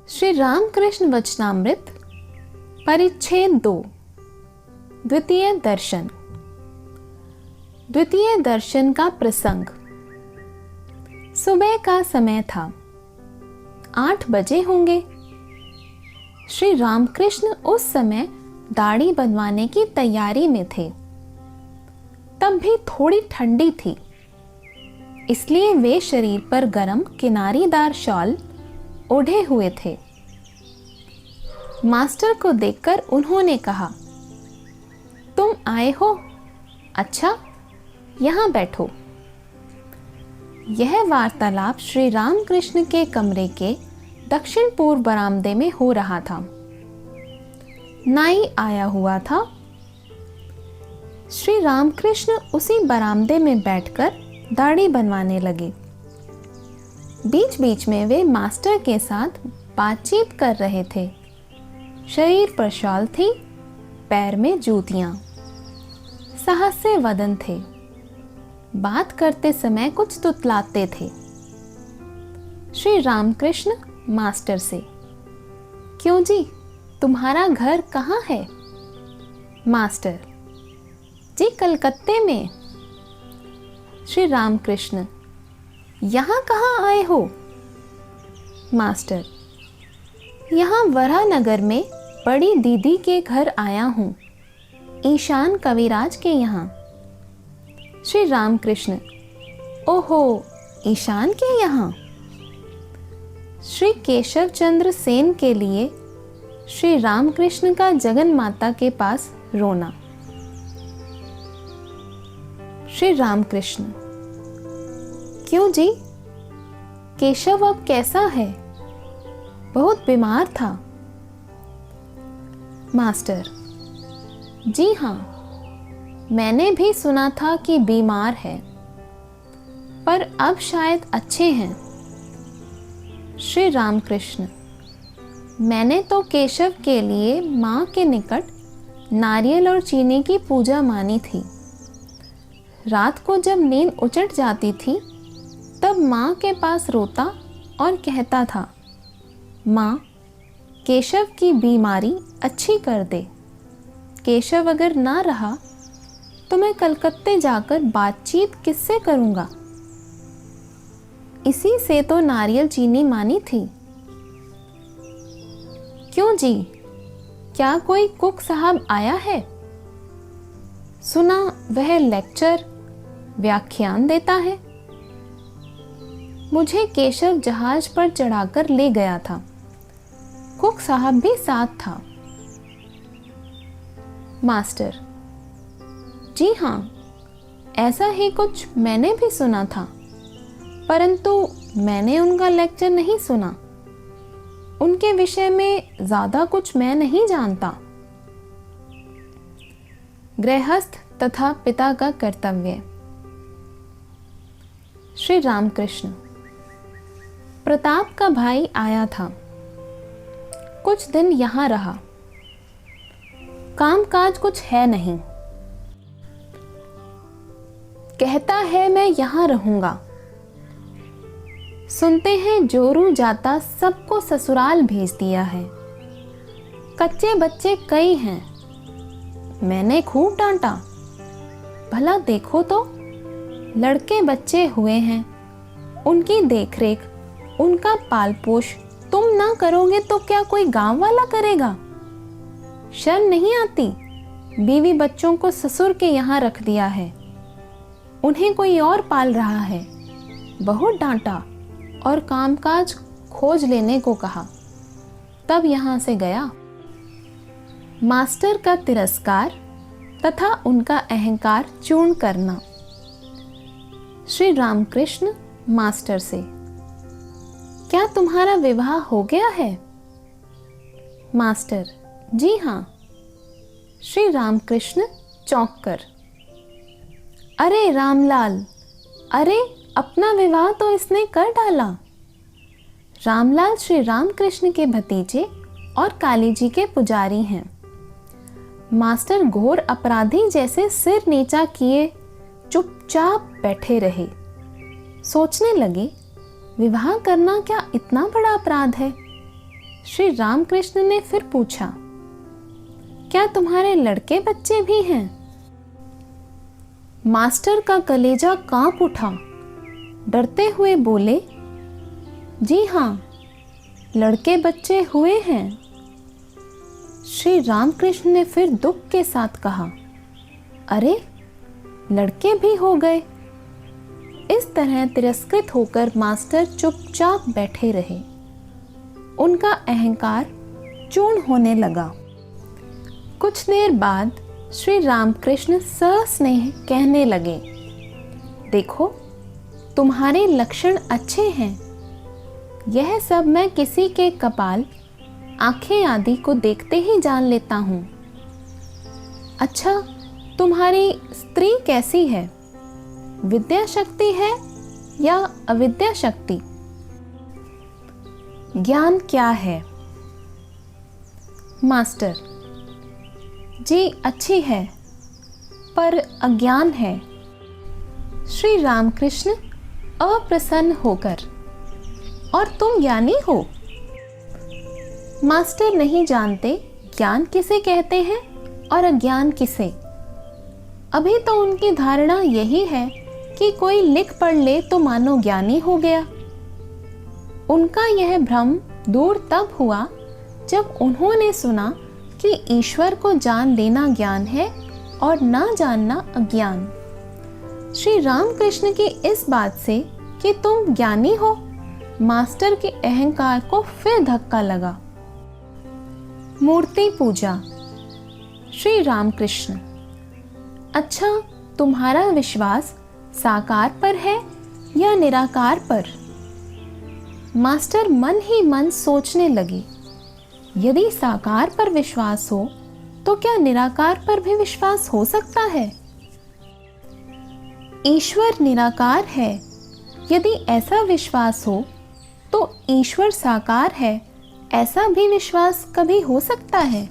श्री रामकृष्ण वचनामृत परिच्छेद 2 द्वितीय दर्शन। द्वितीय दर्शन का प्रसंग। सुबह का समय था, 8 बजे होंगे। श्री रामकृष्ण उस समय दाढ़ी बनवाने की तैयारी में थे। तब भी थोड़ी ठंडी थी, इसलिए वे शरीर पर गरम किनारीदार शॉल ओढ़े हुए थे। मास्टर को देखकर उन्होंने कहा, तुम आए हो? अच्छा, यहाँ बैठो। यह वार्तालाप श्री रामकृष्ण के कमरे के दक्षिण पूर्व बरामदे में हो रहा था। नाई आया हुआ था। श्री रामकृष्ण उसी बरामदे में बैठकर दाढ़ी बनवाने लगे। बीच बीच में वे मास्टर के साथ बातचीत कर रहे थे। शरीर पर शॉल थी, पैर में जूतियां। सहस्य वदन थे। बात करते समय कुछ तुतलाते थे। श्री रामकृष्ण मास्टर से, क्यों जी, तुम्हारा घर कहाँ है? मास्टर जी, कलकत्ते में। श्री रामकृष्ण, यहाँ कहाँ आए हो? मास्टर, यहाँ वरानगर में बड़ी दीदी के घर आया हूँ, ईशान कविराज के यहाँ। श्री रामकृष्ण, ओहो, ईशान के यहाँ। श्री केशव चंद्र सेन के लिए श्री रामकृष्ण का जगन माता के पास रोना। श्री रामकृष्ण, क्यों जी, केशव अब कैसा है? बहुत बीमार था। मास्टर जी हाँ, मैंने भी सुना था कि बीमार है, पर अब शायद अच्छे हैं। श्री रामकृष्ण, मैंने तो केशव के लिए माँ के निकट नारियल और चीनी की पूजा मानी थी। रात को जब नींद उचट जाती थी, तब माँ के पास रोता और कहता था, माँ, केशव की बीमारी अच्छी कर दे। केशव अगर ना रहा तो मैं कलकत्ते जाकर बातचीत किससे करूँगा? इसी से तो नारियल चीनी मानी थी। क्यों जी, क्या कोई कुक साहब आया है? सुना वह लेक्चर व्याख्यान देता है। मुझे केशव जहाज पर चढ़ाकर ले गया था। कुक साहब भी साथ था। मास्टर जी हाँ, ऐसा ही कुछ मैंने भी सुना था, परंतु मैंने उनका लेक्चर नहीं सुना। उनके विषय में ज्यादा कुछ मैं नहीं जानता। गृहस्थ तथा पिता का कर्तव्य। श्री रामकृष्ण, प्रताप का भाई आया था, कुछ दिन यहाँ रहा। कामकाज कुछ है नहीं, कहता है मैं यहाँ रहूंगा। सुनते हैं जोरू जाता सबको ससुराल भेज दिया है। कच्चे बच्चे कई हैं। मैंने खूब डांटा, भला देखो तो, लड़के बच्चे हुए हैं, उनकी देखरेख, उनका पाल पोष तुम ना करोगे तो क्या कोई गांव वाला करेगा? शर्म नहीं आती? बीवी बच्चों को ससुर के यहाँ रख दिया है, उन्हें कोई और पाल रहा है। बहुत डांटा और कामकाज खोज लेने को कहा, तब यहाँ से गया। मास्टर का तिरस्कार तथा उनका अहंकार चूर्ण करना। श्री रामकृष्ण मास्टर से, क्या तुम्हारा विवाह हो गया है? मास्टर जी हाँ। श्री रामकृष्ण चौंक कर, अरे रामलाल, अरे अपना विवाह तो इसने कर डाला। रामलाल श्री रामकृष्ण के भतीजे और काली जी के पुजारी हैं। मास्टर घोर अपराधी जैसे सिर नीचा किए चुपचाप बैठे रहे। सोचने लगे, विवाह करना क्या इतना बड़ा अपराध है? श्री रामकृष्ण ने फिर पूछा, क्या तुम्हारे लड़के बच्चे भी हैं? मास्टर का कलेजा कांप उठा। डरते हुए बोले, जी हाँ, लड़के बच्चे हुए हैं। श्री रामकृष्ण ने फिर दुख के साथ कहा, अरे, लड़के भी हो गए। इस तरह तिरस्कृत होकर मास्टर चुपचाप बैठे रहे। उनका अहंकार चूर्ण होने लगा। कुछ देर बाद श्री रामकृष्ण सस्नेह कहने लगे, देखो, तुम्हारे लक्षण अच्छे हैं। यह सब मैं किसी के कपाल, आंखें आदि को देखते ही जान लेता हूँ। अच्छा, तुम्हारी स्त्री कैसी है? विद्या शक्ति है या अविद्या शक्ति? ज्ञान क्या है? मास्टर, जी अच्छी है, पर अज्ञान है। श्री रामकृष्ण अप्रसन्न होकर, और तुम ज्ञानी हो? मास्टर नहीं जानते ज्ञान किसे कहते हैं और अज्ञान किसे। अभी तो उनकी धारणा यही है कि कोई लिख पढ़ ले तो मानो ज्ञानी हो गया। उनका यह भ्रम दूर तब हुआ जब उन्होंने सुना कि ईश्वर को जान लेना ज्ञान है और ना जानना अज्ञान। श्री रामकृष्ण की इस बात से कि तुम ज्ञानी हो, मास्टर के अहंकार को फिर धक्का लगा। मूर्ति पूजा। श्री रामकृष्ण, अच्छा, तुम्हारा विश्वास साकार पर है या निराकार पर? मास्टर मन ही मन सोचने लगे, यदि साकार पर विश्वास हो तो क्या निराकार पर भी विश्वास हो सकता है? ईश्वर निराकार है, यदि ऐसा विश्वास हो तो ईश्वर साकार है, ऐसा भी विश्वास कभी हो सकता है?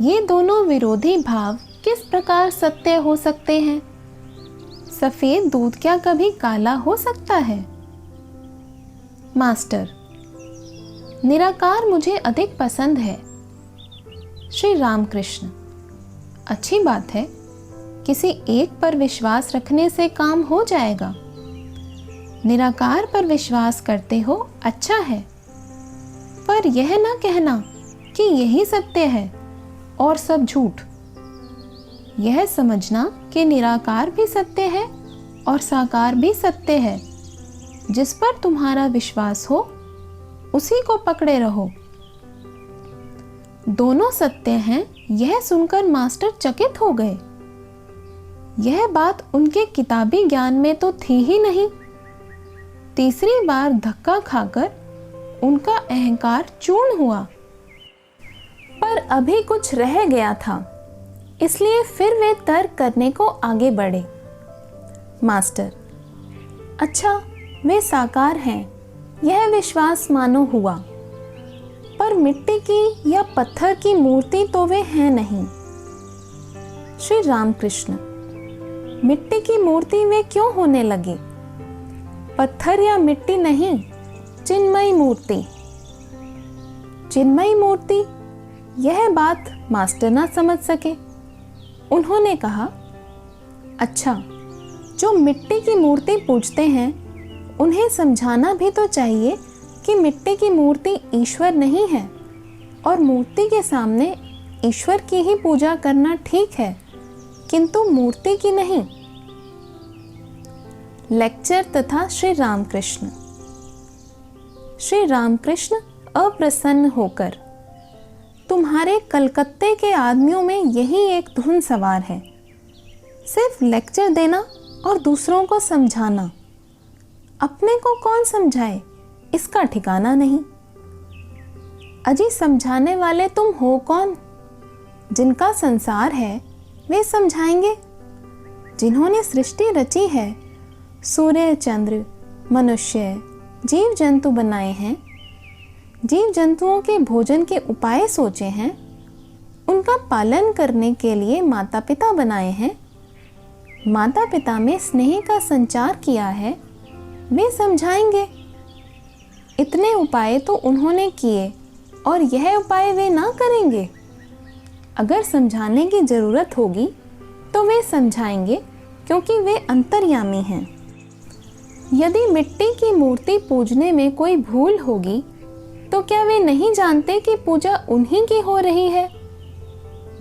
ये दोनों विरोधी भाव किस प्रकार सत्य हो सकते हैं? सफेद दूध क्या कभी काला हो सकता है? मास्टर, निराकार मुझे अधिक पसंद है। श्री रामकृष्ण, अच्छी बात है, किसी एक पर विश्वास रखने से काम हो जाएगा। निराकार पर विश्वास करते हो, अच्छा है, पर यह ना कहना कि यही सत्य है और सब झूठ। यह समझना कि निराकार भी सत्य है और साकार भी सत्य है। जिस पर तुम्हारा विश्वास हो उसी को पकड़े रहो। दोनों सत्य हैं, यह सुनकर मास्टर चकित हो गए। यह बात उनके किताबी ज्ञान में तो थी ही नहीं। तीसरी बार धक्का खाकर उनका अहंकार चूर्ण हुआ। पर अभी कुछ रह गया था, इसलिए फिर वे तर्क करने को आगे बढ़े। मास्टर, अच्छा, वे साकार हैं, यह विश्वास मानो हुआ, पर मिट्टी की या पत्थर की मूर्ति तो वे हैं नहीं। श्री रामकृष्ण, मिट्टी की मूर्ति वे क्यों होने लगे? पत्थर या मिट्टी नहीं, चिन्मयी मूर्ति। चिन्मयी मूर्ति, यह बात मास्टर ना समझ सके। उन्होंने कहा, अच्छा, जो मिट्टी की मूर्ति पूजते हैं उन्हें समझाना भी तो चाहिए कि मिट्टी की मूर्ति ईश्वर नहीं है और मूर्ति के सामने ईश्वर की ही पूजा करना ठीक है, किंतु मूर्ति की नहीं। लेक्चर तथा श्री रामकृष्ण। श्री रामकृष्ण अप्रसन्न होकर, तुम्हारे कलकत्ते के आदमियों में यही एक धुन सवार है, सिर्फ लेक्चर देना और दूसरों को समझाना। अपने को कौन समझाए, इसका ठिकाना नहीं। अजी, समझाने वाले तुम हो कौन? जिनका संसार है वे समझाएंगे। जिन्होंने सृष्टि रची है, सूर्य, चंद्र, मनुष्य, जीव जंतु बनाए हैं, जीव जंतुओं के भोजन के उपाय सोचे हैं, उनका पालन करने के लिए माता पिता बनाए हैं, माता पिता में स्नेह का संचार किया है, वे समझाएंगे। इतने उपाय तो उन्होंने किए और यह उपाय वे ना करेंगे? अगर समझाने की जरूरत होगी तो वे समझाएंगे, क्योंकि वे अंतर्यामी हैं। यदि मिट्टी की मूर्ति पूजने में कोई भूल होगी तो क्या वे नहीं जानते कि पूजा उन्हीं की हो रही है?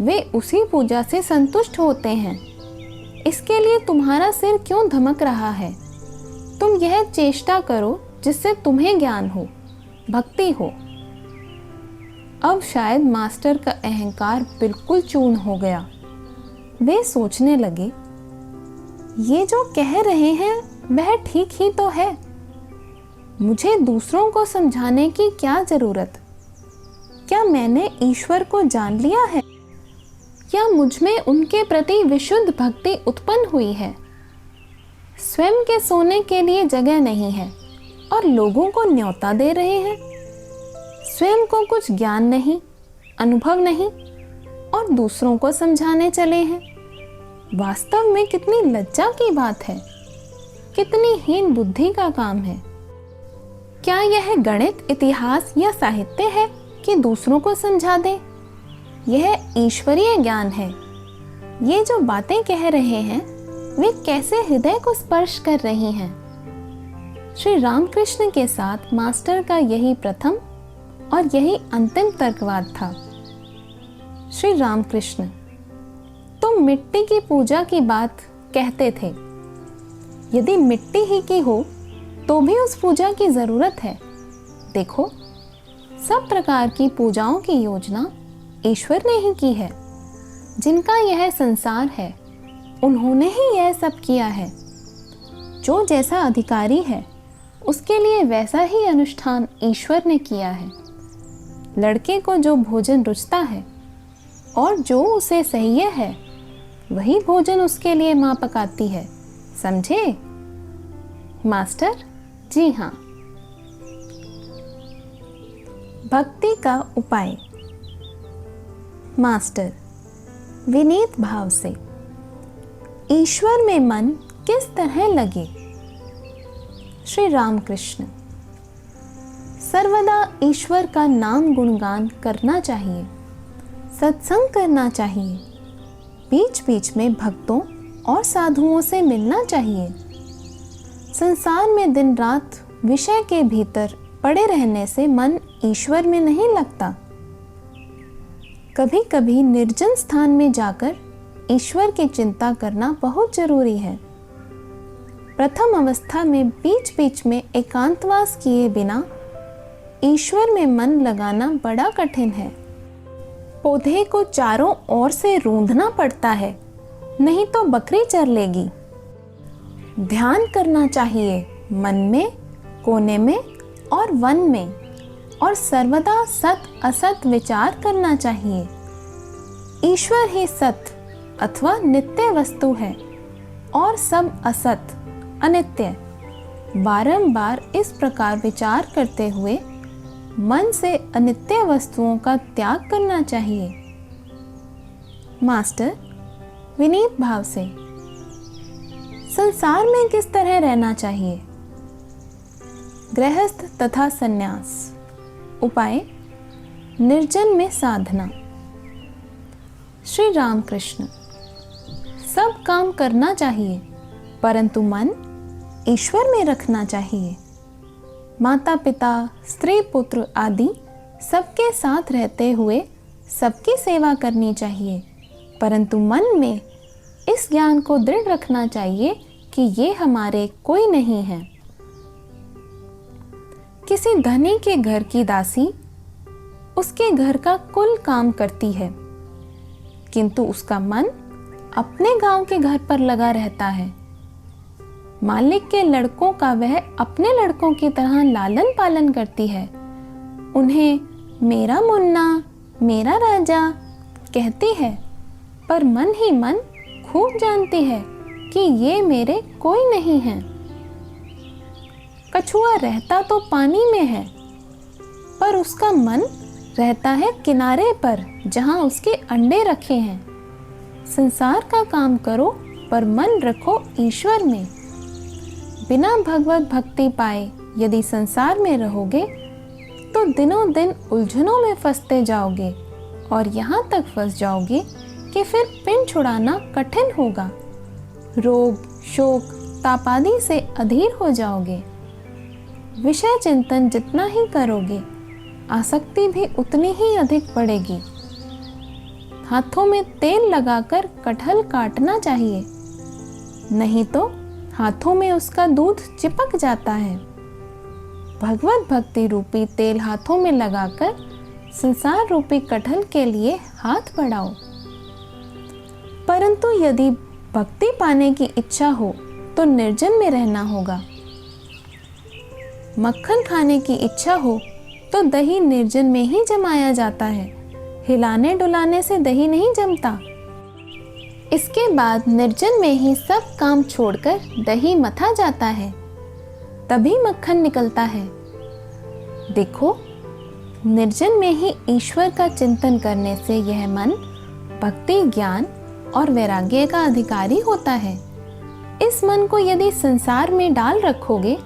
वे उसी पूजा से संतुष्ट होते हैं। इसके लिए तुम्हारा सिर क्यों धमक रहा है? तुम यह चेष्टा करो जिससे तुम्हें ज्ञान हो, भक्ति हो। अब शायद मास्टर का अहंकार बिल्कुल चूर्ण हो गया। वे सोचने लगे, ये जो कह रहे हैं वह ठीक ही तो है। मुझे दूसरों को समझाने की क्या जरूरत? क्या मैंने ईश्वर को जान लिया है? क्या मुझ में उनके प्रति विशुद्ध भक्ति उत्पन्न हुई है? स्वयं के सोने के लिए जगह नहीं है और लोगों को न्योता दे रहे हैं। स्वयं को कुछ ज्ञान नहीं, अनुभव नहीं और दूसरों को समझाने चले हैं। वास्तव में कितनी लज्जा की बात है, कितनी हीन बुद्धि का काम है। क्या यह गणित, इतिहास या साहित्य है कि दूसरों को समझा दे? यह ईश्वरीय ज्ञान है। ये जो बातें कह रहे हैं वे कैसे हृदय को स्पर्श कर रही हैं। श्री रामकृष्ण के साथ मास्टर का यही प्रथम और यही अंतिम तर्कवाद था। श्री रामकृष्ण, तुम मिट्टी की पूजा की बात कहते थे। यदि मिट्टी ही की हो तो भी उस पूजा की जरूरत है। देखो, सब प्रकार की पूजाओं की योजना ईश्वर ने ही की है। जिनका यह संसार है उन्होंने ही यह सब किया है। जो जैसा अधिकारी है उसके लिए वैसा ही अनुष्ठान ईश्वर ने किया है। लड़के को जो भोजन रुचता है और जो उसे सह्य है वही भोजन उसके लिए माँ पकाती है। समझे मास्टर? जी हाँ। भक्ति का उपाय। मास्टर, विनीत भाव से ईश्वर में मन किस तरह लगे? श्री रामकृष्ण, सर्वदा ईश्वर का नाम गुणगान करना चाहिए, सत्संग करना चाहिए, बीच बीच में भक्तों और साधुओं से मिलना चाहिए। संसार में दिन रात विषय के भीतर पड़े रहने से मन ईश्वर में नहीं लगता। कभी कभी निर्जन स्थान में जाकर ईश्वर की चिंता करना बहुत जरूरी है। प्रथम अवस्था में बीच बीच में एकांतवास किए बिना ईश्वर में मन लगाना बड़ा कठिन है। पौधे को चारों ओर से रूंधना पड़ता है, नहीं तो बकरी चर लेगी। ध्यान करना चाहिए मन में, कोने में और वन में, और सर्वदा सत असत विचार करना चाहिए। ईश्वर ही सत अथवा नित्य वस्तु है और सब असत, अनित्य। बारंबार इस प्रकार विचार करते हुए मन से अनित्य वस्तुओं का त्याग करना चाहिए। मास्टर, विनीत भाव से संसार में किस तरह रहना चाहिए? गृहस्थ तथा सन्यास। उपाय, निर्जन में साधना। श्री रामकृष्ण, सब काम करना चाहिए परंतु मन ईश्वर में रखना चाहिए। माता पिता, स्त्री पुत्र आदि सबके साथ रहते हुए सबकी सेवा करनी चाहिए, परंतु मन में इस ज्ञान को दृढ़ रखना चाहिए कि ये हमारे कोई नहीं है। किसी धनी के घर की दासी उसके घर का कुल काम करती है, किंतु उसका मन अपने गांव के घर पर लगा रहता है। मालिक के लड़कों का वह अपने लड़कों की तरह लालन पालन करती है। उन्हें मेरा मुन्ना, मेरा राजा कहती है, पर मन ही मन खूब जानती है कि ये मेरे कोई नहीं हैं। कछुआ रहता तो पानी में है, पर उसका मन रहता है किनारे पर जहां उसके अंडे रखे हैं। संसार का काम करो पर मन रखो ईश्वर में। बिना भगवत भक्ति पाए यदि संसार में रहोगे तो तो दिनों दिन उलझनों में फंसते जाओगे और यहाँ तक फंस जाओगे कि फिर पिंड छुड़ाना कठिन होगा। रोग, शोक, ताप आदि से अधीर हो जाओगे। विषय चिंतन जितना ही करोगे, आसक्ति भी उतनी ही अधिक बढ़ेगी। हाथों में तेल लगाकर कटहल काटना चाहिए, नहीं तो हाथों में उसका दूध चिपक जाता है। भगवत भक्ति रूपी तेल हाथों में लगाकर संसार रूपी कटहल के लिए हाथ बढ़ाओ। परंतु यदि भक्ति पाने की इच्छा हो तो निर्जन में रहना होगा। मक्खन खाने की इच्छा हो तो दही निर्जन में ही जमाया जाता है, हिलाने डुलाने से दही नहीं जमता। इसके बाद निर्जन में ही सब काम छोड़कर दही मथा जाता है, तभी मक्खन निकलता है। देखो, निर्जन में ही ईश्वर का चिंतन करने से यह मन भक्ति, ज्ञान और वैराग्य का अधिकारी होता है। इस मन को यदि संसार में डाल रखोगे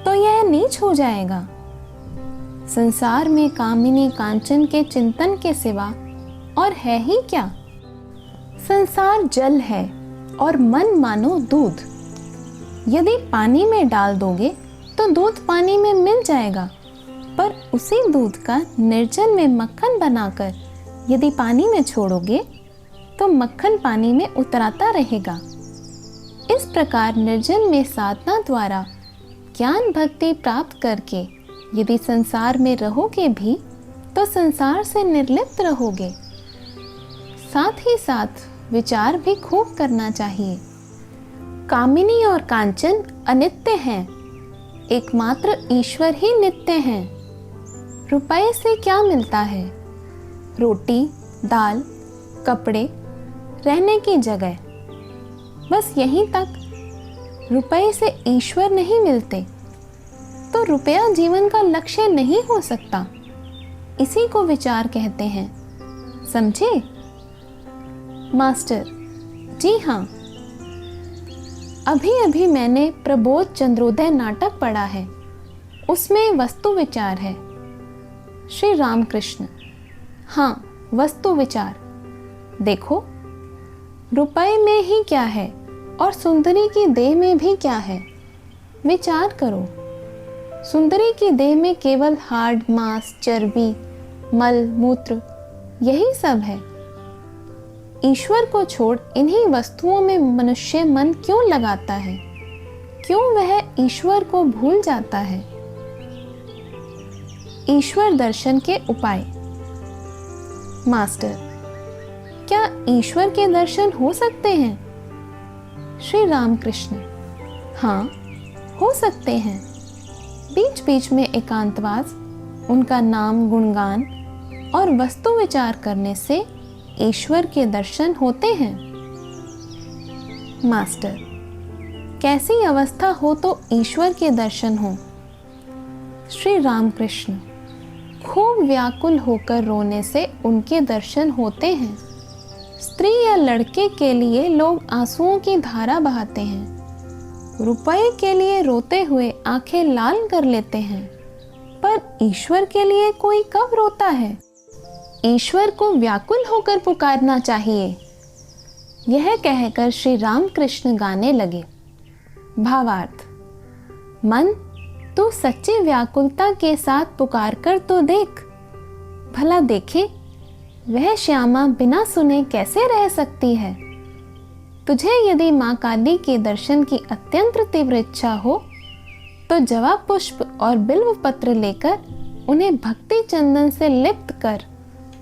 तो यह नीच हो जाएगा। संसार में कामिनी कांचन के चिंतन के सिवा और है ही क्या? संसार जल है और मन मानो दूध। यदि पानी में डाल दोगे तो दूध पानी में मिल जाएगा, पर उसी दूध का निर्जन में मक्खन बनाकर यदि पानी में छोड़ोगे तो मक्खन पानी में उतराता रहेगा। इस प्रकार निर्जन में साधना द्वारा ज्ञान भक्ति प्राप्त करके यदि संसार में रहोगे भी तो संसार से निर्लिप्त रहोगे। साथ ही साथ विचार भी खूब करना चाहिए। कामिनी और कांचन अनित्य हैं, एकमात्र ईश्वर ही नित्य हैं। रुपए से क्या मिलता है? रोटी, दाल, कपड़े, रहने की जगह, बस यहीं तक। रुपए से ईश्वर नहीं मिलते, तो रुपया जीवन का लक्ष्य नहीं हो सकता। इसी को विचार कहते हैं, समझे? मास्टर: जी हाँ, अभी अभी मैंने प्रबोध चंद्रोदय नाटक पढ़ा है, उसमें वस्तु विचार है। श्री रामकृष्ण: हाँ, वस्तु विचार। देखो, रुपए में ही क्या है और सुंदरी की देह में भी क्या है, विचार करो। सुंदरी की देह में केवल हाड़, मांस, चर्बी, मल, मूत्र, यही सब है। ईश्वर को छोड़ इन्हीं वस्तुओं में मनुष्य मन क्यों लगाता है? क्यों वह ईश्वर को भूल जाता है? ईश्वर दर्शन के उपाय। मास्टर: क्या ईश्वर के दर्शन हो सकते हैं? श्री रामकृष्ण: हाँ, हो सकते हैं। बीच बीच में एकांतवास, उनका नाम गुणगान और वस्तु विचार करने से ईश्वर के दर्शन होते हैं। मास्टर: कैसी अवस्था हो तो ईश्वर के दर्शन हो? श्री रामकृष्ण: खूब व्याकुल होकर रोने से उनके दर्शन होते हैं। स्त्री या लड़के के लिए लोग आंसुओं की धारा बहाते हैं, रुपए के लिए रोते हुए आंखें लाल कर लेते हैं, पर ईश्वर के लिए कोई कब रोता है? ईश्वर को व्याकुल होकर पुकारना चाहिए। यह कहकर श्री रामकृष्ण गाने लगे। भावार्थ: मन, तू सच्ची व्याकुलता के साथ पुकार कर तो देख, भला देखे वह श्यामा बिना सुने कैसे रह सकती है। तुझे यदि माँ काली के दर्शन की अत्यंत तीव्र इच्छा हो तो जवा पुष्प और बिल्व पत्र लेकर उन्हें भक्ति चंदन से लिप्त कर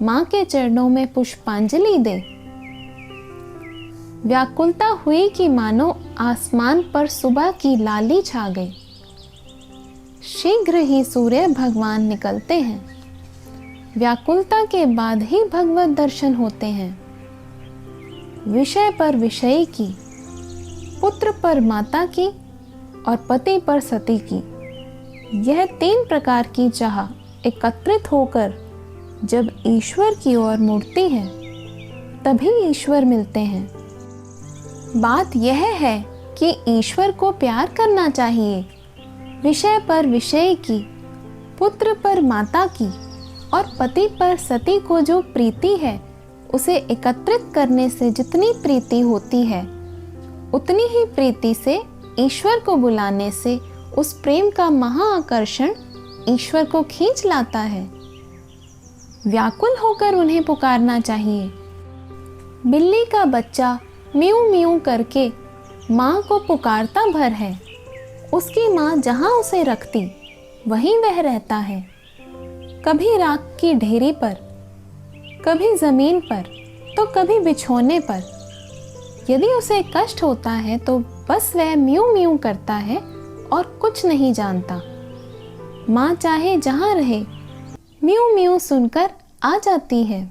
माँ के चरणों में पुष्पांजलि दे। व्याकुलता हुई कि मानो आसमान पर सुबह की लाली छा गई। शीघ्र ही सूर्य भगवान निकलते हैं। व्याकुलता के बाद ही भगवत दर्शन होते हैं। विषय पर विषयी की, पुत्र पर माता की और पति पर सती की, यह 3 प्रकार की चाह एकत्रित होकर जब ईश्वर की ओर मुड़ती है तभी ईश्वर मिलते हैं। बात यह है कि ईश्वर को प्यार करना चाहिए। विषय पर विषय की, पुत्र पर माता की और पति पर सती को जो प्रीति है, उसे एकत्रित करने से जितनी प्रीति होती है, उतनी ही प्रीति से ईश्वर को बुलाने से उस प्रेम का महाआकर्षण ईश्वर को खींच लाता है। व्याकुल होकर उन्हें पुकारना चाहिए। बिल्ली का बच्चा म्यू म्यू करके माँ को पुकारता भर है। उसकी माँ जहाँ उसे रखती वहीं वह रहता है। कभी राख की ढेरी पर, कभी जमीन पर, तो कभी बिछोने पर। यदि उसे कष्ट होता है तो बस वह म्यू म्यू करता है और कुछ नहीं जानता। माँ चाहे जहाँ रहे म्यू म्यू सुनकर आ जाती है।